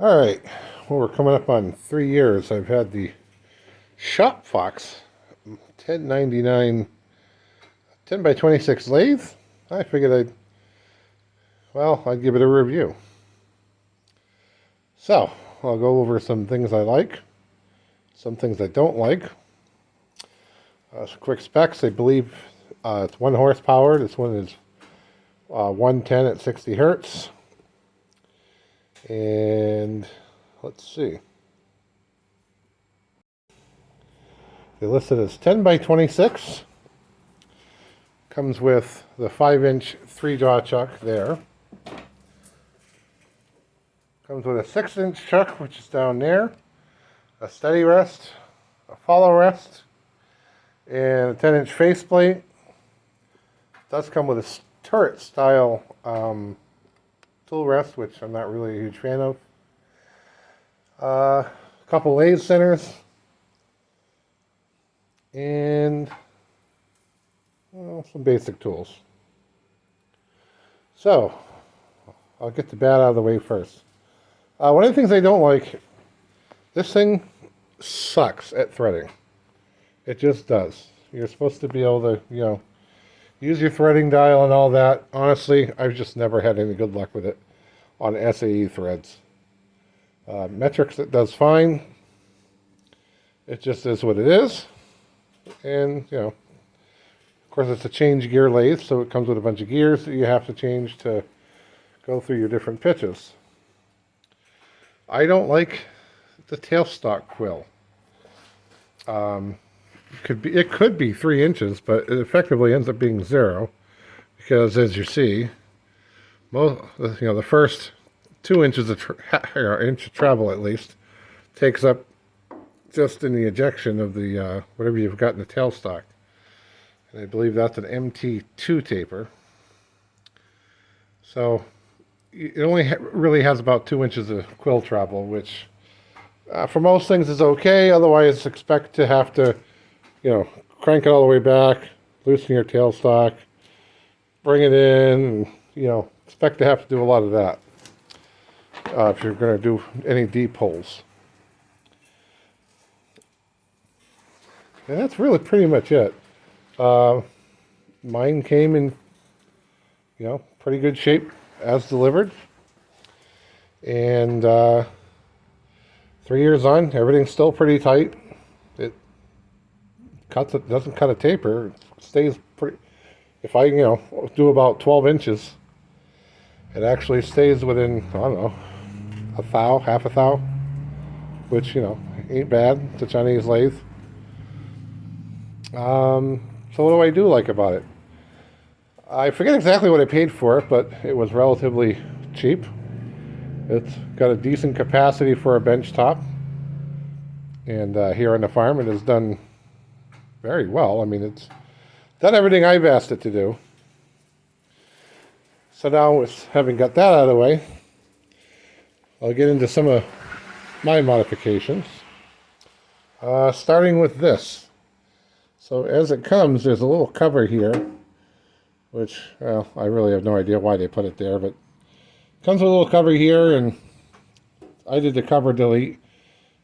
Alright, well, we're coming up on 3 years. I've had the Shop Fox 1099 10 by 26 lathe. I figured I'd give it a review. So, I'll go over some things I like, some things I don't like. Some quick specs. I believe it's 1 horsepower. This one is 110 at 60 hertz. And let's see. They listed as 10 by 26. Comes with the 5-inch 3-jaw chuck there. Comes with a 6-inch chuck, which is down there. A steady rest, a follow rest, and a 10-inch faceplate. It does come with a turret style tool rest, which I'm not really a huge fan of. A couple lathe centers, and some basic tools. So, I'll get the bad out of the way first. One of the things I don't like, this thing sucks at threading. It just does. You're supposed to be able to, use your threading dial and all that. Honestly, I've just never had any good luck with it on SAE threads. Metrics, it does fine. It just is what it is. And, of course, it's a change gear lathe, so it comes with a bunch of gears that you have to change to go through your different pitches. I don't like the tailstock quill. It could be 3 inches, but it effectively ends up being 0, because as you see, the first 2 inches of inch of travel at least takes up just in the ejection of the whatever you've got in the tailstock, and I believe that's an MT2 taper. So it only really has about 2 inches of quill travel, which for most things is okay. Otherwise, expect to have to crank it all the way back, loosen your tailstock, bring it in, and, expect to have to do a lot of that if you're going to do any deep holes. And that's really pretty much it. Mine came in, pretty good shape as delivered. And 3 years on, everything's still pretty tight. It doesn't cut a taper. It stays pretty. If I do about 12 inches, it actually stays within, I don't know, a thou, half a thou, which ain't bad. It's a Chinese lathe. So what do I like about it? I forget exactly what I paid for it, but it was relatively cheap. It's got a decent capacity for a bench top, and here on the farm it has done very well. I mean, it's done everything I've asked it to do. So now, with having got that out of the way, I'll get into some of my modifications. Starting with this. So as it comes, there's a little cover here, which, I really have no idea why they put it there, but it comes with a little cover here, and I did the cover delete.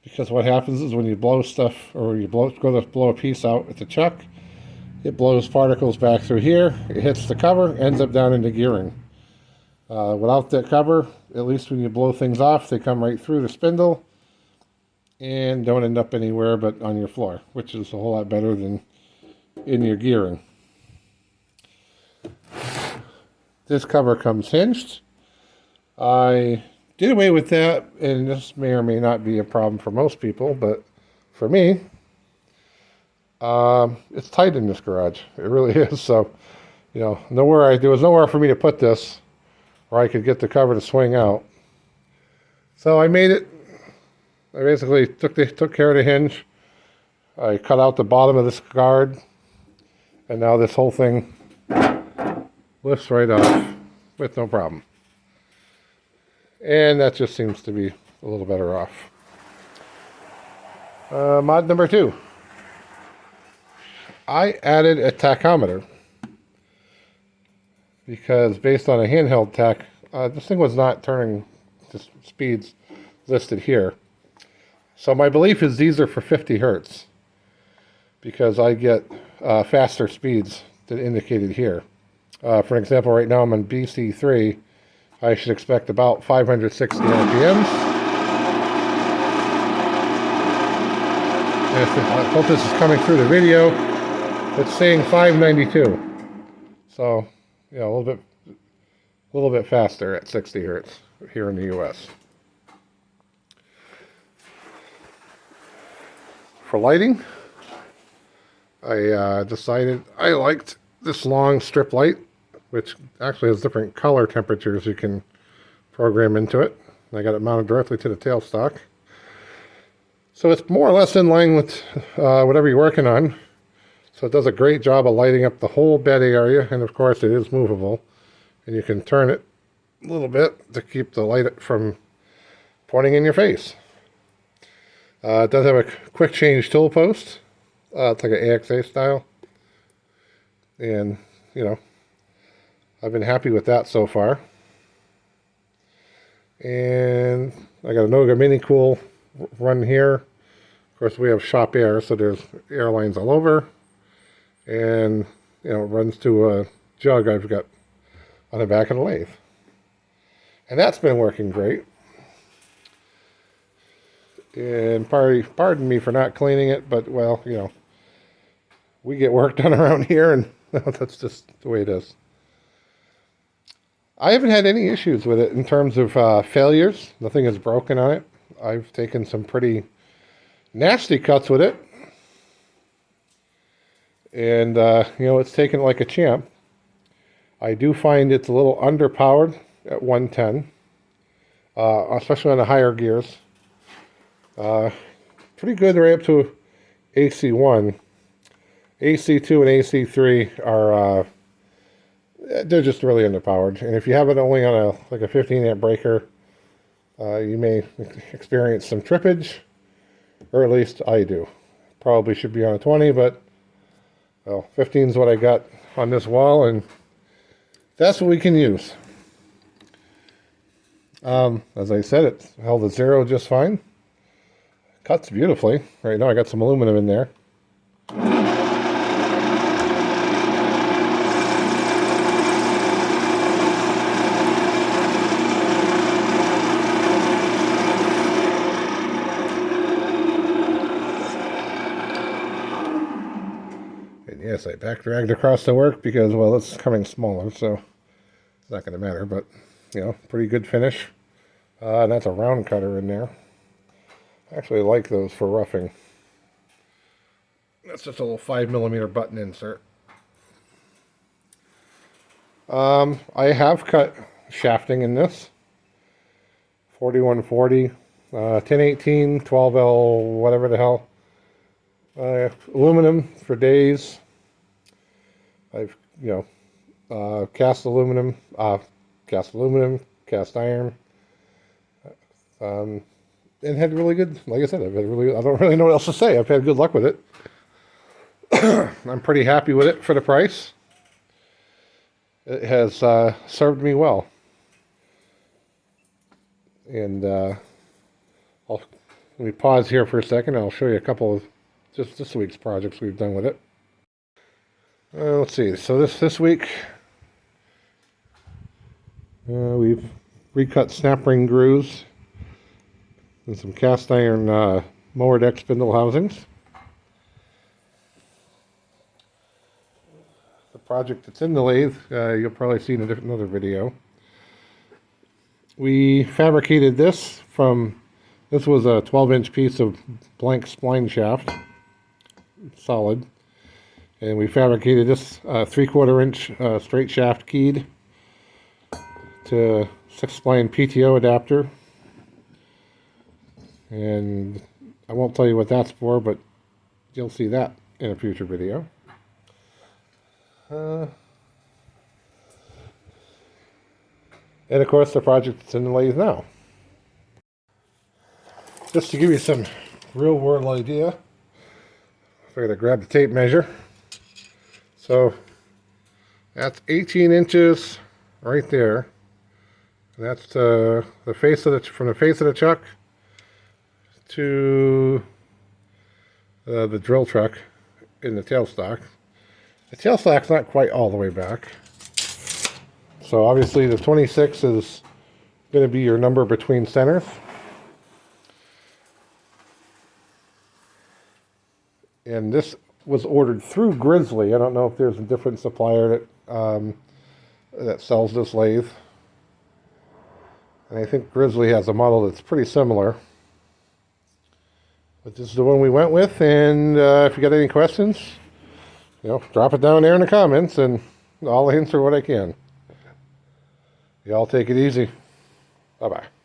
Because what happens is when you blow stuff, or go to blow a piece out with the chuck, it blows particles back through here, it hits the cover, ends up down in the gearing. Without that cover, at least when you blow things off, they come right through the spindle and don't end up anywhere but on your floor, which is a whole lot better than in your gearing. This cover comes hinged. I did away with that, and this may or may not be a problem for most people, but for me, it's tight in this garage. It really is. So, there was nowhere for me to put this, where I could get the cover to swing out. So I made it. I basically took care of the hinge. I cut out the bottom of this guard, and now this whole thing lifts right off with no problem. And that just seems to be a little better off. Mod number 2. I added a tachometer because based on a handheld tach, this thing was not turning to speeds listed here. So my belief is these are for 50 hertz because I get faster speeds than indicated here. For example, right now I'm on BC3. I should expect about 560 RPMs. And I hope this is coming through the video. It's saying 592. So, yeah, a little bit faster at 60 hertz here in the US. For lighting, I decided I liked this long strip light, which actually has different color temperatures you can program into it. I got it mounted directly to the tailstock. So it's more or less in line with whatever you're working on. So it does a great job of lighting up the whole bed area, and of course it is movable. And you can turn it a little bit to keep the light from pointing in your face. It does have a quick change tool post. It's like an AXA style. And, you know, I've been happy with that so far. And I got a Noga Mini Cool run here. Of course, we have shop air, so there's air lines all over. And, you know, it runs to a jug I've got on the back of the lathe. And that's been working great. And pardon me for not cleaning it, but, well, you know, we get work done around here, and that's just the way it is. I haven't had any issues with it in terms of failures. Nothing is broken on it. I've taken some pretty nasty cuts with it. And, you know, it's taken like a champ. I do find it's a little underpowered at 110, especially on the higher gears. Pretty good right up to AC1. AC2 and AC3 are, they're just really underpowered. And if you have it only on like a 15 amp breaker, you may experience some trippage, or at least I do. Probably should be on a 20, but well, 15 is what I got on this wall, and that's what we can use. As I said, it held at 0 just fine. Cuts beautifully. Right now I got some aluminum in there. And yes, I back dragged across to work because, well, it's coming smaller, so it's not going to matter, but, you know, pretty good finish. And that's a round cutter in there. I actually like those for roughing. That's just a little 5mm button insert. I have cut shafting in this. 4140, 1018, 12L, whatever the hell. Aluminum for days. I've, you know, cast aluminum, cast iron. And had really good, like I said, I don't really know what else to say. I've had good luck with it. I'm pretty happy with it for the price. It has served me well. And let me pause here for a second. I'll show you a couple of just this week's projects we've done with it. Let's see. So this week we've recut snap ring grooves and some cast iron mower deck spindle housings. The project that's in the lathe, you'll probably see in another video. We fabricated this this was a 12-inch piece of blank spline shaft, solid. And we fabricated this 3/4 inch straight shaft keyed to 6-spline PTO adapter. And I won't tell you what that's for, but you'll see that in a future video. And of course the project that's in the lathe now. Just to give you some real world idea, I figured I'd grab the tape measure. So that's 18 inches right there. And that's from the face of the chuck to the drill truck in the tailstock. The tailstock's not quite all the way back. So obviously the 26 is going to be your number between centers. And this was ordered through Grizzly. I don't know if there's a different supplier that sells this lathe. And I think Grizzly has a model that's pretty similar. But this is the one we went with, and if you got any questions, drop it down there in the comments, and I'll answer what I can. Y'all take it easy. Bye-bye.